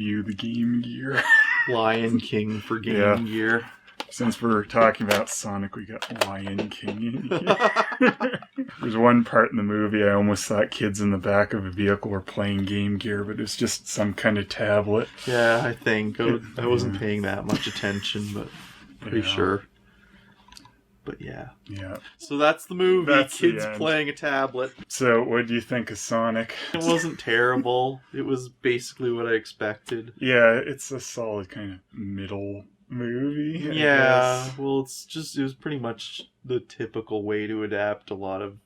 debut the Game Gear. Lion King for Game Gear. Since we're talking about Sonic, we got Lion King in here. There's one part in the movie I almost thought kids in the back of a vehicle were playing Game Gear, but it's just some kind of tablet. Yeah, I think. I wasn't paying that much attention, but pretty sure. But yeah. Yeah. So that's the movie. That's Kids playing a tablet. So what do you think of Sonic? It wasn't terrible. It was basically what I expected. Yeah, it's a solid kind of middle movie. I guess. Well, it was pretty much the typical way to adapt a lot of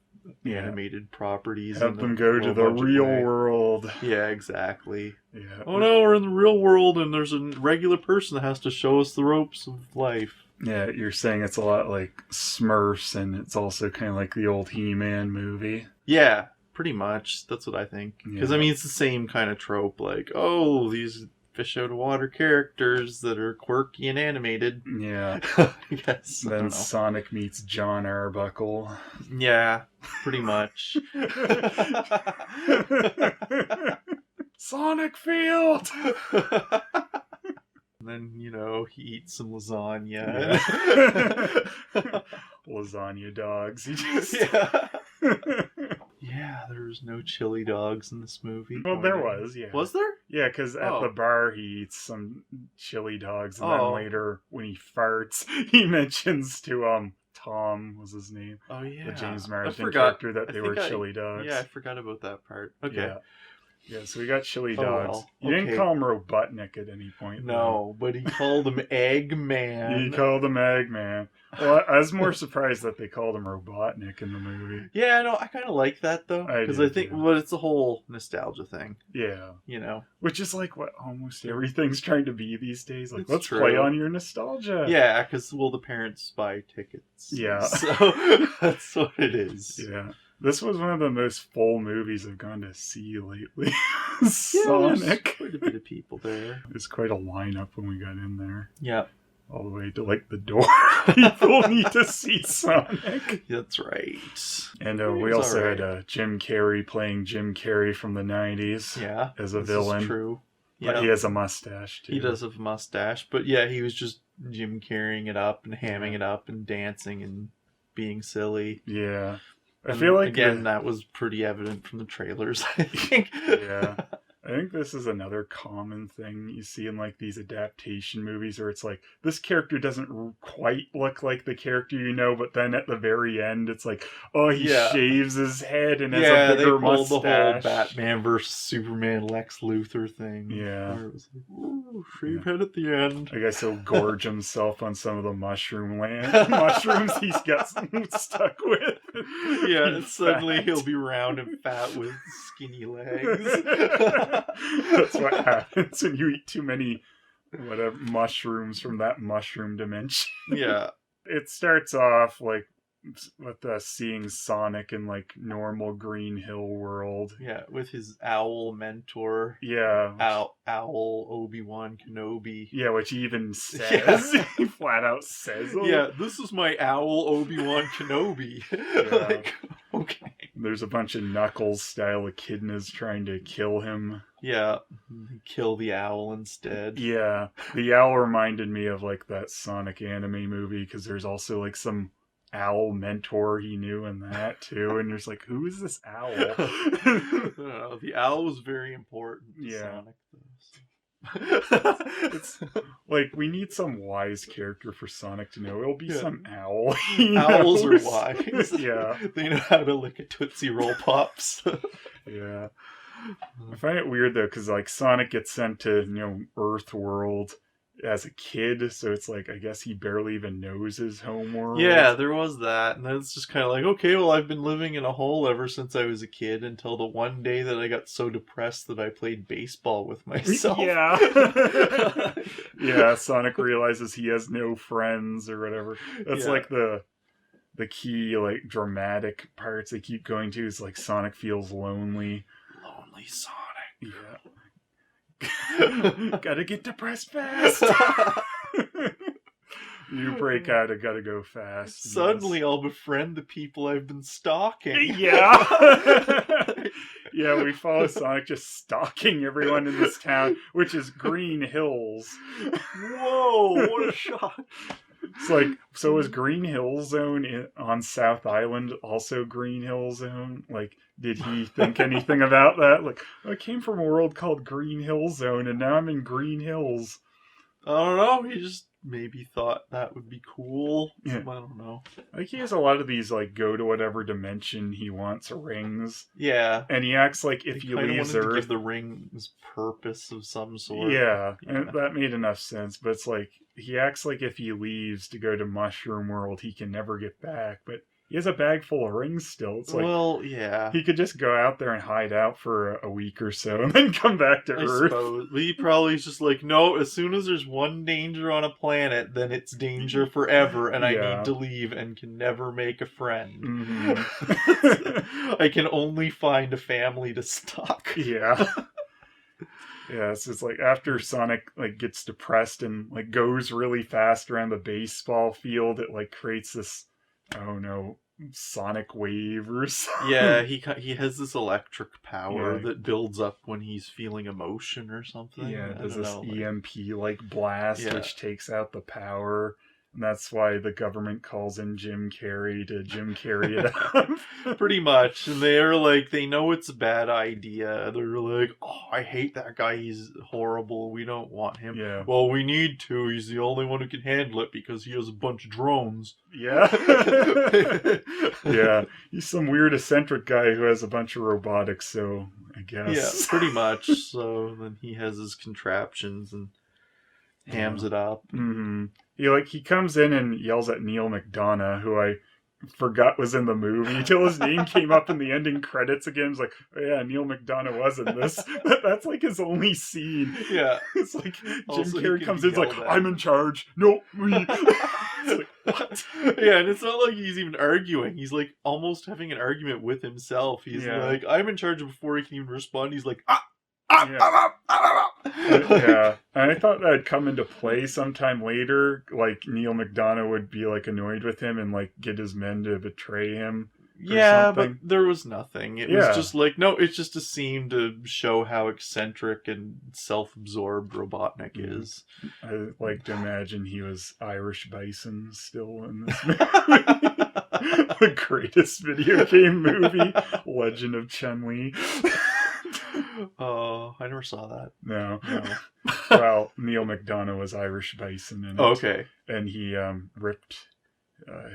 animated properties. Have them go to the real world. Yeah, exactly. Yeah. Oh no, we're in the real world and there's a regular person that has to show us the ropes of life. Yeah, you're saying it's a lot like Smurfs, and it's also kind of like the old He-Man movie. Yeah, pretty much. That's what I think. Because, I mean, it's the same kind of trope, like, oh, these fish out of water characters that are quirky and animated. Yeah. I guess. Then Sonic meets John Arbuckle. Yeah, pretty much. Sonic Field! And then, he eats some lasagna. Yeah. Lasagna dogs. Yeah, there was no chili dogs in this movie. Well, there was, yeah. Was there? Yeah, because at the bar he eats some chili dogs, and then later when he farts, he mentions to Tom was his name. Oh yeah, the James Marsden character that they were chili dogs. Yeah, I forgot about that part. Okay. Yeah, so we got chili dogs. Well, You didn't call him Robotnik at any point. No, but he called him Eggman. He called him Eggman. Well, I was more surprised that they called him Robotnik in the movie. Yeah, no, I kind of like that, though. Because I think it's a whole nostalgia thing. Yeah. Which is like what almost everything's trying to be these days. Like, let's true. play on your nostalgia. Yeah, because, the parents buy tickets. Yeah. So that's what it is. Yeah. This was one of the most full movies I've gone to see lately. Sonic. There's quite a bit of people there. There's quite a lineup when we got in there. Yeah. All the way to the door. People need to see Sonic. That's right. And we also had Jim Carrey playing Jim Carrey from the 90s. Yeah. As a villain. Is true. But he has a mustache too. He does have a mustache. But yeah, he was just Jim carrying it up and hamming it up and dancing and being silly. Yeah. I feel like again that was pretty evident from the trailers, I think. Yeah. I think this is another common thing you see in these adaptation movies where it's like this character doesn't quite look like the character but then at the very end it's like, oh, he shaves his head and has a bigger mustache. The whole Batman versus Superman Lex Luthor thing. Yeah. Where it was like, ooh, shave head at the end. I guess he'll gorge himself on some of the mushrooms he's got stuck with. Yeah, and suddenly he'll be round and fat with skinny legs. That's what happens when you eat too many mushrooms from that mushroom dimension. Yeah. It starts off with us seeing Sonic in normal Green Hill world. Yeah, with his owl mentor. Yeah. Owl Obi-Wan Kenobi. Yeah, which he even says. He flat out says it. Yeah, this is my owl Obi-Wan Kenobi. Yeah. Okay. There's a bunch of Knuckles style echidnas trying to kill him. Yeah, kill the owl instead. Yeah, the owl reminded me of that Sonic anime movie because there's also some owl mentor he knew in that too, and there's who is this owl? The owl was very important to Sonic, though. It's we need some wise character for Sonic to know. It'll be some owl. Owls are wise. Yeah, they know how to lick a Tootsie Roll Pops. Yeah, I find it weird though because Sonic gets sent to Earth World as a kid, so it's I guess he barely even knows his homeworld. Yeah, there was that, and then it's just kind of okay, well, I've been living in a hole ever since I was a kid until the one day that I got so depressed that I played baseball with myself. Yeah. Yeah, Sonic realizes he has no friends or whatever. That's the key dramatic parts they keep going to is Sonic feels lonely. Lonely Sonic. Yeah. Gotta get depressed fast. You break out, I gotta go fast. Suddenly I'll befriend the people I've been stalking. Yeah. Yeah, we follow Sonic just stalking everyone in this town, which is Green Hills. Whoa, what a shock. It's like, so is Green Hill Zone on South Island also Green Hill Zone? Like, did he think anything about that? Like, I came from a world called Green Hill Zone, and now I'm in Green Hills. I don't know. He just maybe thought that would be cool. Yeah. I don't know. Like, he has a lot of these, like, go to whatever dimension he wants rings. Yeah. And he acts like if He he kind of leaves wanted to Earth... give the rings purpose of some sort. Yeah, and that made enough sense. But it's like, he acts like if he leaves to go to Mushroom World, he can never get back. But he has a bag full of rings still. It's like, well, yeah. he could just go out there and hide out for a week or so and then come back to I Earth. suppose. He probably is just like, no, as soon as there's one danger on a planet, then it's danger forever, and I need to leave and can never make a friend. Mm-hmm. I can only find a family to stalk. Yeah. Yeah, so it's like after Sonic like gets depressed and like goes really fast around the baseball field, it like creates this, oh no, sonic wave or something. Yeah, he has this electric power that builds up when he's feeling emotion or something. Yeah, it does this know, EMP like blast which takes out the power. And that's why the government calls in Jim Carrey to Jim Carrey it up. Pretty much. And they're like, they know it's a bad idea. They're like, oh, I hate that guy. He's horrible. We don't want him. Yeah. Well, we need to. He's the only one who can handle it because he has a bunch of drones. Yeah. Yeah. He's some weird eccentric guy who has a bunch of robotics, so I guess. Yeah, pretty much. So then he has his contraptions and hams it up. Mm-hmm. He comes in and yells at Neil McDonough, who I forgot was in the movie until his name came up in the ending credits again. It's like, oh yeah, Neil McDonough was in this. That's like his only scene. Yeah. It's like Jim Also, Carrey comes in, it's like, I'm in charge. No, me. It's like, what? Yeah, and it's not like he's even arguing. He's like almost having an argument with himself. He's like, I'm in charge before he can even respond. He's like, yeah, and I thought that'd come into play sometime later. Like Neil McDonough would be like annoyed with him and like get his men to betray him. Yeah, but there was nothing. It was just like, no, it's just a scene to show how eccentric and self-absorbed Robotnik is. I like to imagine he was Irish Bison still in this movie. The greatest video game movie, Legend of Chun-Li. Oh, I never saw that. No. Well, Neil McDonough was Irish Bison in it. Okay. And he ripped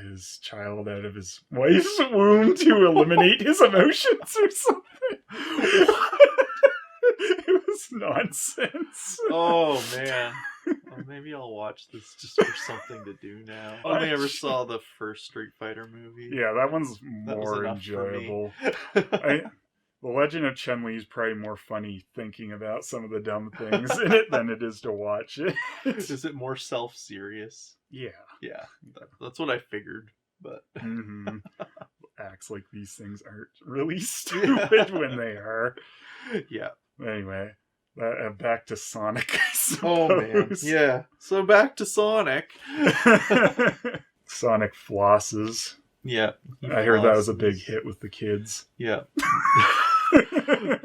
his child out of his wife's womb to eliminate his emotions or something. It was nonsense. Oh, man. Well, maybe I'll watch this just for something to do now. I only ever saw the first Street Fighter movie. Yeah, that one's more enjoyable. The Legend of Chun-Li is probably more funny thinking about some of the dumb things in it than it is to watch it. Is it more self-serious? Yeah. Yeah, that's what I figured. But acts like these things aren't really stupid when they are. Yeah. Anyway, back to Sonic, I suppose. Oh, man. Yeah. So back to Sonic. Sonic flosses. Yeah. I heard that was a big hit with the kids. Yeah.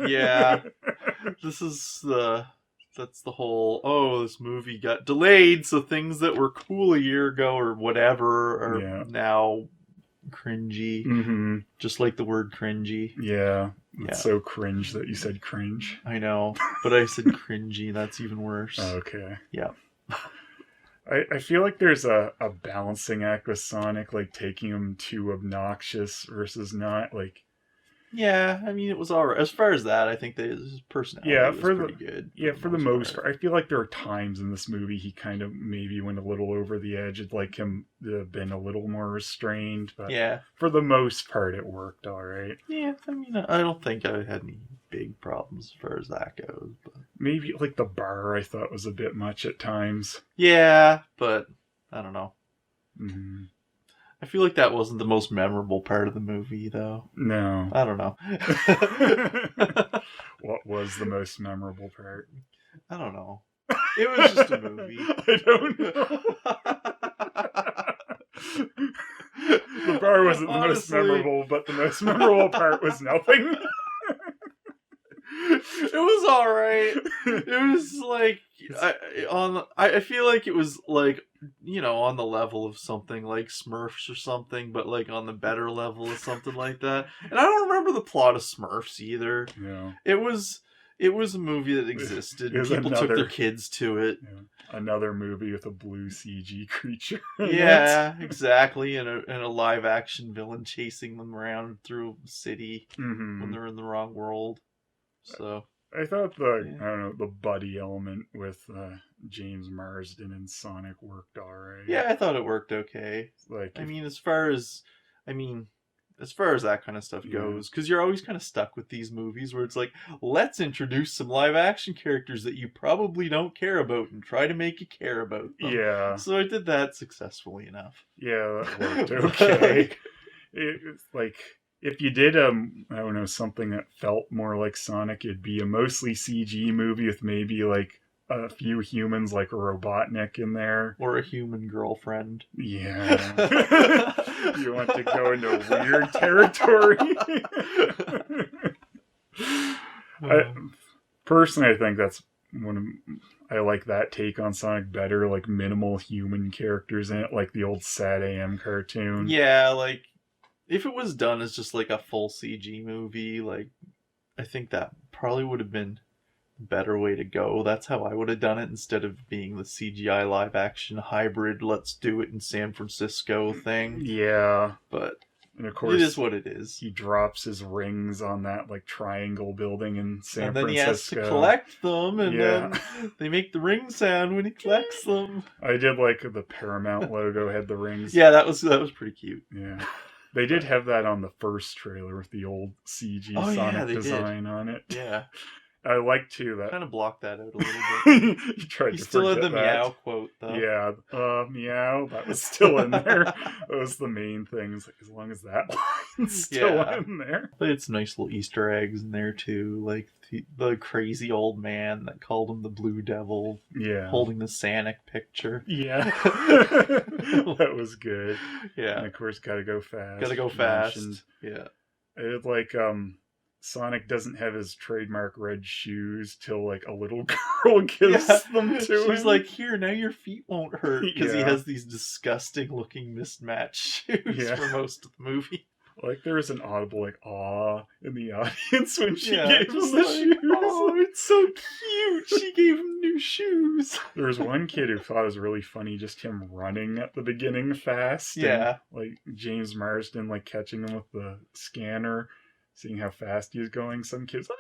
Yeah. That's the whole, this movie got delayed, so things that were cool a year ago or whatever are now cringy. Mm-hmm. Just like the word cringy. Yeah. It's so cringe that you said cringe. I know, but I said cringy. That's even worse. Okay. Yeah. I feel like there's a balancing act with Sonic, like taking him too obnoxious versus not, like... Yeah, I mean, it was alright. As far as that, I think that his personality was pretty good. Yeah, for the most part. I feel like there are times in this movie he kind of maybe went a little over the edge. I'd like him to have been a little more restrained, but for the most part, it worked alright. Yeah, I mean, I don't think I had any big problems as far as that goes. But maybe, like, the bar I thought was a bit much at times. Yeah, but I don't know. Mm-hmm. I feel like that wasn't the most memorable part of the movie, though. No. I don't know. What was the most memorable part? I don't know. It was just a movie. I don't know. The bar wasn't the most memorable, but the most memorable part was nothing. was all right. It was like I feel like it was like, you know, on the level of something like Smurfs or something, but like on the better level of something like that. And I don't remember the plot of Smurfs either. Yeah. It was a movie that existed. People took their kids to it. Yeah. Another movie with a blue CG creature. Yeah, exactly. And a live action villain chasing them around through the city when they're in the wrong world. So I thought the buddy element with James Marsden and Sonic worked alright. Yeah, I thought it worked okay. Like, as far as that kind of stuff goes, because you're always kind of stuck with these movies where it's like, let's introduce some live action characters that you probably don't care about and try to make you care about them. Yeah. So I did that successfully enough. Yeah, that worked okay. It's like, if you did I don't know, something that felt more like Sonic, it'd be a mostly CG movie with maybe like a few humans like a Robotnik in there. Or a human girlfriend. Yeah. You want to go into weird territory? Personally, I think that's I like that take on Sonic better, like minimal human characters in it, like the old Sad AM cartoon. Yeah, like, if it was done as just like a full CG movie, like, I think that probably would have been a better way to go. That's how I would have done it, instead of being the CGI live action hybrid, let's do it in San Francisco thing. Yeah. But and of course, it is what it is. He drops his rings on that like triangle building in San Francisco. And then he has to collect them, and then they make the ring sound when he collects them. I did like the Paramount logo had the rings. Yeah, that was pretty cute. Yeah. They did have that on the first trailer with the old CG Sonic design on it. Yeah. I like too that. Kind of blocked that out a little bit. He still had the Meow quote though. Yeah, Meow. That was still in there. That was the main thing. It's like, as long as that line's still in there. But it's nice little Easter eggs in there too, like the crazy old man that called him the Blue Devil. Yeah. Holding the Sonic picture. Yeah. That was good. Yeah. And of course, gotta go fast. Gotta go fast. Yeah. It like Sonic doesn't have his trademark red shoes till like a little girl gives them to him. She's like, here, now your feet won't hurt. Because he has these disgusting looking mismatched shoes for most of the movie. Like, there was an audible like awe in the audience when she gave him the shoes. Oh, it's so cute. She gave him new shoes. There was one kid who thought it was really funny, just him running at the beginning fast. Yeah. And, like, James Marsden like catching him with the scanner, seeing how fast he was going. Some kids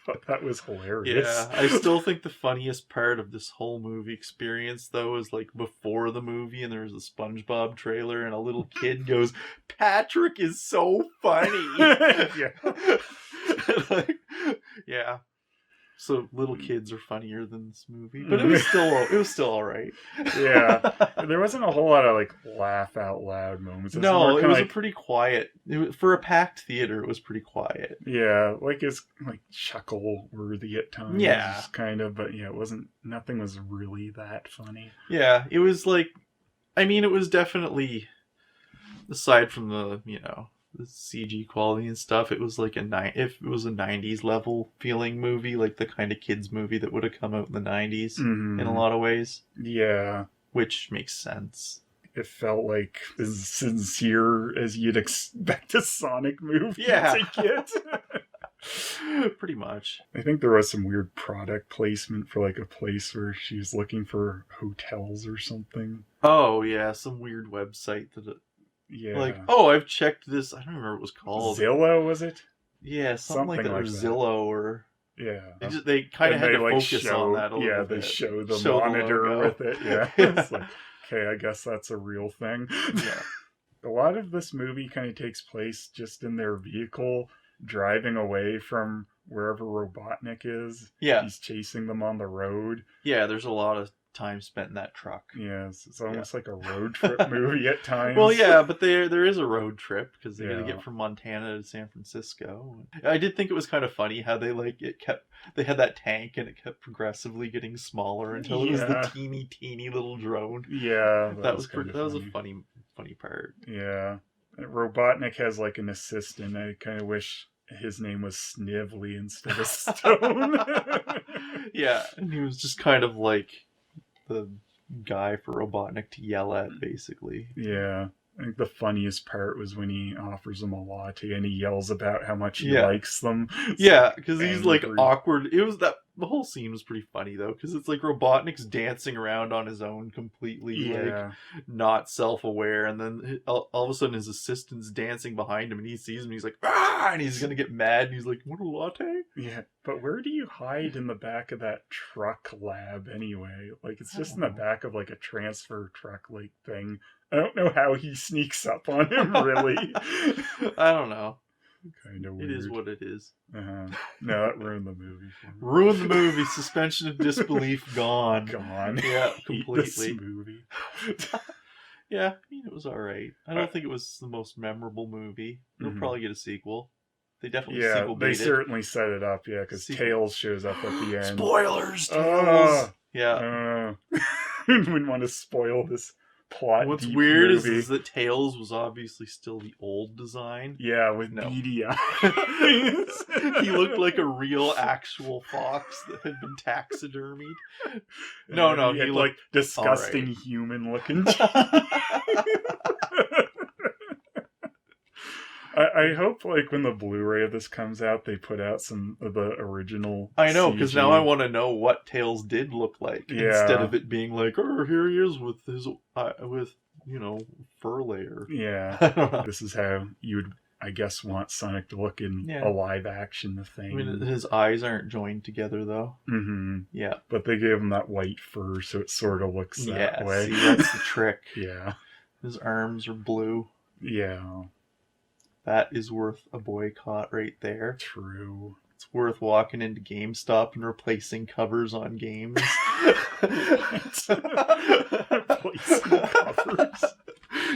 thought that was hilarious. Yeah, I still think the funniest part of this whole movie experience, though, is like before the movie and there's a SpongeBob trailer and a little kid goes, "Patrick is so funny." Yeah. So little kids are funnier than this movie, but it was still all right. Yeah, there wasn't a whole lot of like laugh out loud moments. It was a pretty quiet. For a packed theater, it was pretty quiet. Yeah, like it's like chuckle worthy at times. Yeah, kind of, but yeah, it wasn't. Nothing was really that funny. Yeah, it was like, I mean, it was definitely, aside from the the CG quality and stuff, it was like if it was a 90s level feeling movie, like the kind of kids movie that would have come out in the 90s in a lot of ways. Yeah. Which makes sense. It felt like as sincere as you'd expect a Sonic movie to get. Pretty much. I think there was some weird product placement for like a place where she was looking for hotels or something. Oh yeah, some weird website that like, oh, I've checked this. I don't remember what it was called. Zillow, was it? Yeah, something like that. Or Zillow, or they kind of had to like focus on that a little bit. They show the monitor with it. Yeah, it's like, okay, I guess that's a real thing. Yeah, a lot of this movie kind of takes place just in their vehicle, driving away from wherever Robotnik is. Yeah, he's chasing them on the road. Yeah, there's a lot of time spent in that truck. Yes, it's almost like a road trip movie at times. Well, yeah, but there is a road trip because they got to get from Montana to San Francisco. I did think it was kind of funny how they they had that tank and it kept progressively getting smaller until it was the teeny little drone. Yeah, that was a funny part. Yeah, Robotnik has like an assistant. I kind of wish his name was Snively instead of Stone. Yeah, and he was just kind of like the guy for Robotnik to yell at, basically. Yeah. I think the funniest part was when he offers him a latte and he yells about how much he Yeah. likes them. It's Yeah, like because he's like angry. awkward. It was that the whole scene was pretty funny though, because it's like Robotnik's dancing around on his own, completely Yeah. like not self-aware, and then all of a sudden his assistant's dancing behind him, and he sees him, and he's like, ah, and he's gonna get mad, and he's like, "Want a latte?" Yeah. But where do you hide in the back of that truck lab anyway? Like, it's I just in don't the know. back of like a transfer truck like thing. I don't know how he sneaks up on him, really. I don't know. Kind of weird. It is what it is. No, that ruined the movie for me. Ruined the movie. Suspension of disbelief gone. Gone. Yeah, Hate completely. this movie. Yeah, I mean, it was alright. I don't think it was the most memorable movie. It'll probably get a sequel. They definitely sequel they baited. certainly set it up, because Tails shows up at the end. Spoilers, Tails! Yeah. Wouldn't want to spoil this plot. What's deep weird movie. is that Tails was obviously still the old design. Yeah, with No. beady eyes. He looked like a real, actual fox that had been taxidermied. No, he he had looked like disgusting human looking teeth. I hope like when the Blu-ray of this comes out, they put out some of the original. I know, because CG. now I want to know what Tails did look like, Yeah. instead of it being like, oh, here he is with his fur layer. Yeah, I don't know. this is how you would, I guess, want Sonic to look in a live action thing. I mean, his eyes aren't joined together though. Mm-hmm. Yeah, But they gave him that white fur, so it sort of looks that way. See, that's the trick. Yeah. His arms are blue. Yeah. That is worth a boycott right there. True. It's worth walking into GameStop and replacing covers on games. Replacing covers.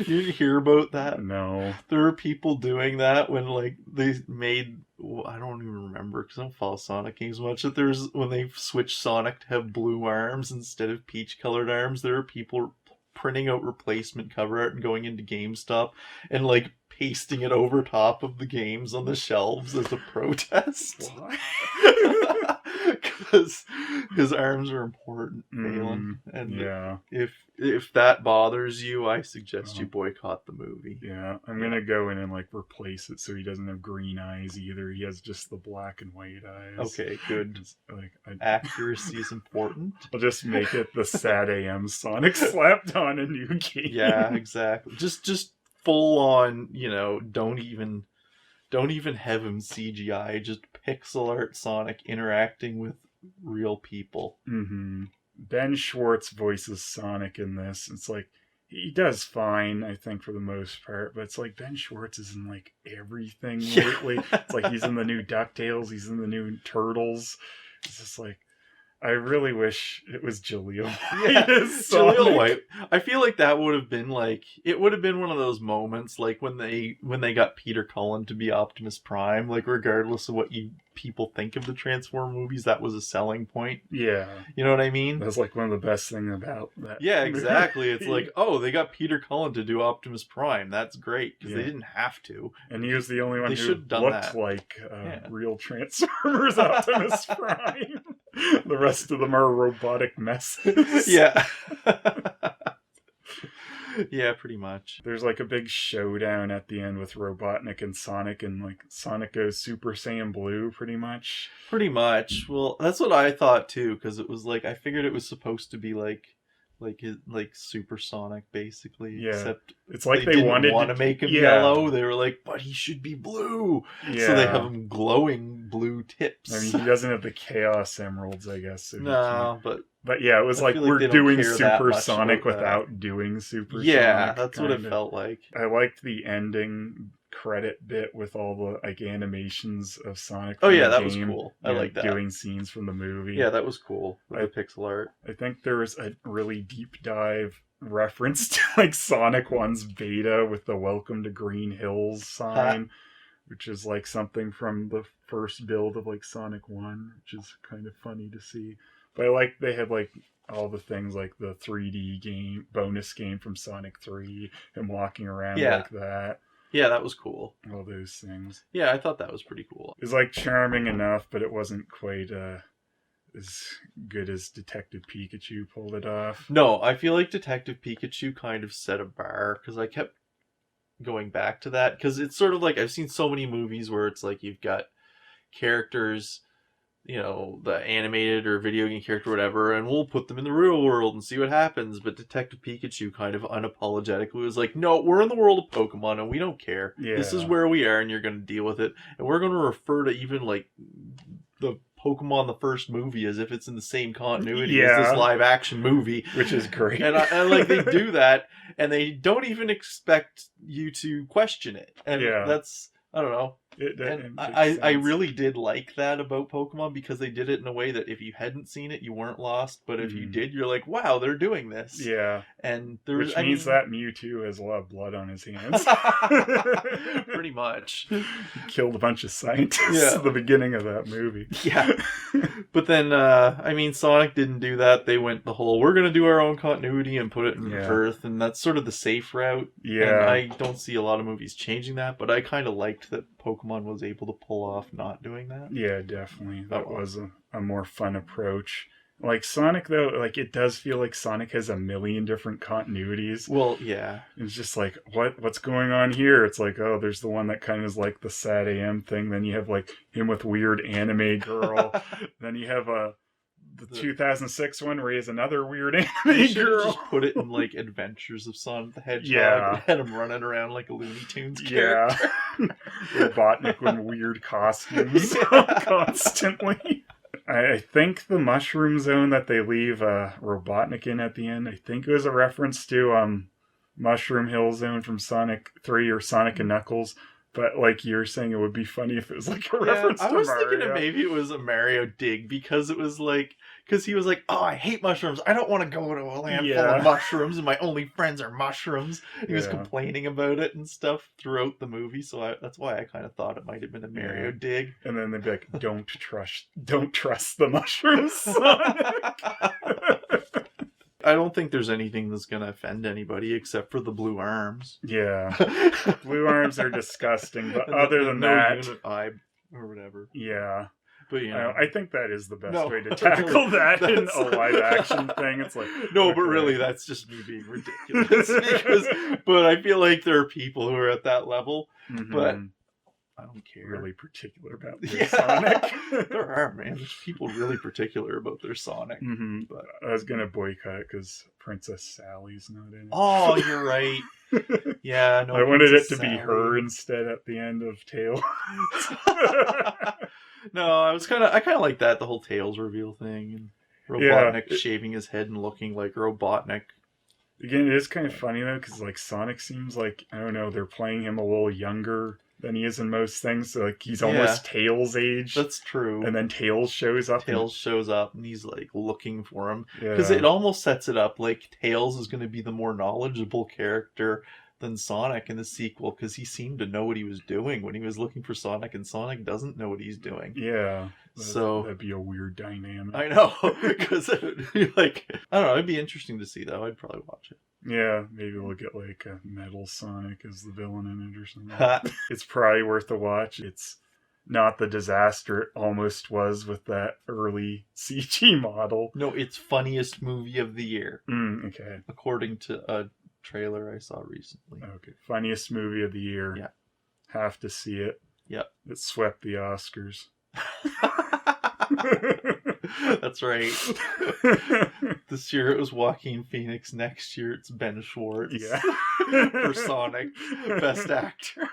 You didn't hear about that? No. There are people doing that when like they made, I don't even remember because I don't follow Sonic games much, that there's when they switched Sonic to have blue arms instead of peach colored arms, there are people printing out replacement cover art and going into GameStop and like pasting it over top of the games on the shelves as a protest. Why? Because his arms are important, Phelan. And yeah. if that bothers you, I suggest you boycott the movie. Yeah, I'm gonna go in and like replace it so he doesn't have green eyes either. He has just the black and white eyes. Okay, good. Like accuracy is important. I'll just make it the Sad AM Sonic slapped on a new game. Yeah, exactly. Just full on, don't even have him CGI, just pixel art Sonic interacting with real people. Mm-hmm. Ben Schwartz voices Sonic in this. It's like he does fine, I think, for the most part, but it's like Ben Schwartz is in like everything lately. It's like he's in the new DuckTales, he's in the new Turtles. It's just like, I really wish it was Jaleel. Yeah, Jaleel White. I feel like that would have been like, it would have been one of those moments like when they got Peter Cullen to be Optimus Prime, like regardless of what people think of the Transformer movies, that was a selling point. Yeah. You know what I mean? That's like one of the best things about that. Yeah, exactly. It's like, oh, they got Peter Cullen to do Optimus Prime. That's great, because they didn't have to. And he was the only one They who should have done looked that. like real Transformers Optimus Prime. The rest of them are robotic messes. Yeah. Yeah, pretty much. There's like a big showdown at the end with Robotnik and like Sonic goes Super Saiyan Blue pretty much. Pretty much. Well, that's what I thought too, because it was like, I figured it was supposed to be like Supersonic basically. Yeah. Except it's like they didn't wanted want to make him yellow. They were like, but he should be blue. Yeah. So they have him glowing blue tips. I mean, he doesn't have the Chaos Emeralds, I guess. So no, but yeah, it was like we're doing Supersonic without doing Supersonic. Yeah, that's what it felt like. I liked the ending credit bit with all the like animations of Sonic. Oh yeah, that was cool. I like that. Doing scenes from the movie. Yeah, that was cool. With the pixel art. I think there was a really deep dive reference to like Sonic 1's beta with the Welcome to Green Hills sign, which is like something from the first build of like Sonic 1, which is kind of funny to see. But I like they had like all the things like the 3D game bonus game from Sonic 3 and walking around like that. Yeah, that was cool. All those things. Yeah, I thought that was pretty cool. It was like charming enough, but it wasn't quite as good as Detective Pikachu pulled it off. No, I feel like Detective Pikachu kind of set a bar, because I kept going back to that, because it's sort of like I've seen so many movies where it's like you've got characters, the animated or video game character or whatever, and we'll put them in the real world and see what happens. But Detective Pikachu kind of unapologetically was like, no, we're in the world of Pokemon and we don't care. Yeah. This is where we are and you're going to deal with it. And we're going to refer to even like the Pokemon the first movie as if it's in the same continuity as this live action movie, which is great. And like they do that and they don't even expect you to question it. And that's, I don't know. I really did like that about Pokemon, because they did it in a way that if you hadn't seen it, you weren't lost. But if you did, you're like, wow, they're doing this. Yeah. And which means that Mewtwo has a lot of blood on his hands. Pretty much. He killed a bunch of scientists at the beginning of that movie. Yeah. But then, Sonic didn't do that. They went the whole, we're going to do our own continuity and put it in Earth. And that's sort of the safe route. Yeah. And I don't see a lot of movies changing that. But I kind of liked that Pokemon was able to pull off not doing that. Yeah, definitely. That was a more fun approach. Like Sonic, though, like it does feel like Sonic has a million different continuities. Well, yeah. It's just like, what's going on here? It's like, oh, there's the one that kind of is like the sad AM thing. Then you have like him with weird anime girl. Then you have the 2006 one where he has another weird anime girl. Just put it in like Adventures of Sonic the Hedgehog. Yeah. And had him running around like a Looney Tunes character. Yeah. Robotnik in weird costumes constantly. I think the mushroom zone that they leave Robotnik in at the end, I think it was a reference to Mushroom Hill Zone from Sonic 3 or Sonic and Knuckles. But like you're saying, it would be funny if it was like a reference to Mario. I was thinking that maybe it was a Mario dig, because it was like, because he was like, oh, I hate mushrooms. I don't want to go to a land full of mushrooms and my only friends are mushrooms. He was complaining about it and stuff throughout the movie. So that's why I kind of thought it might have been a Mario dig. And then they'd be like, don't trust the mushrooms, Sonic. I don't think there's anything that's going to offend anybody except for the blue arms. Yeah. Blue arms are disgusting, but other than that... unit eye or whatever. Yeah. But I think that is the best way to tackle that in a live action thing. It's like... No, but really, that's just me being ridiculous. But I feel like there are people who are at that level, but... I don't care. Really particular about their Sonic. There are, man. There's people really particular about their Sonic. Mm-hmm. But I was going to boycott it because Princess Sally's not in it. Oh, you're right. Yeah, no. I wanted it to be her instead at the end of Tails. No, I kind of like that, the whole Tails reveal thing. And Robotnik shaving his head and looking like Robotnik. Again, it is kind of funny, though, because like Sonic seems like, I don't know, they're playing him a little younger than he is in most things. So like he's almost Tails' age. That's true. And then Tails shows up. Shows up and he's like looking for him. Because it almost sets it up like Tails is going to be the more knowledgeable character than Sonic in the sequel, because he seemed to know what he was doing when he was looking for Sonic, and Sonic doesn't know what he's doing. Yeah. So that'd be a weird dynamic. I know. Because like, I don't know, it'd be interesting to see though. I'd probably watch it. Yeah, maybe we'll get like a Metal Sonic as the villain in it or something. It's probably worth a watch. It's not the disaster it almost was with that early CG model. No, it's funniest movie of the year. Okay. According to a trailer I saw recently. Okay. Funniest movie of the year. Yeah. Have to see it. Yep. It swept the Oscars. That's right. This year it was Joaquin Phoenix. Next year it's Ben Schwartz. Yeah. For Sonic, Best Actor.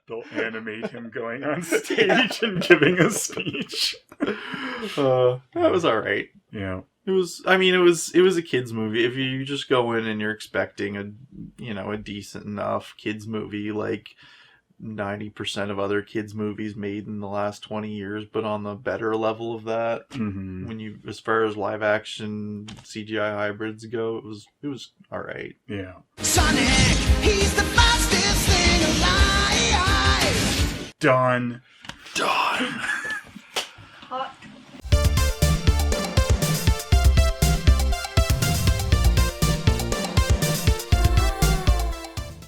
They'll animate him going on stage and giving a speech. That was all right. Yeah. It was a kids movie. If you just go in and you're expecting a decent enough kids movie, like 90% of other kids movies made in the last 20 years, but on the better level of that, when you, as far as live action CGI hybrids go, it was all right. Yeah. Sonic, he's the fastest thing alive. Done.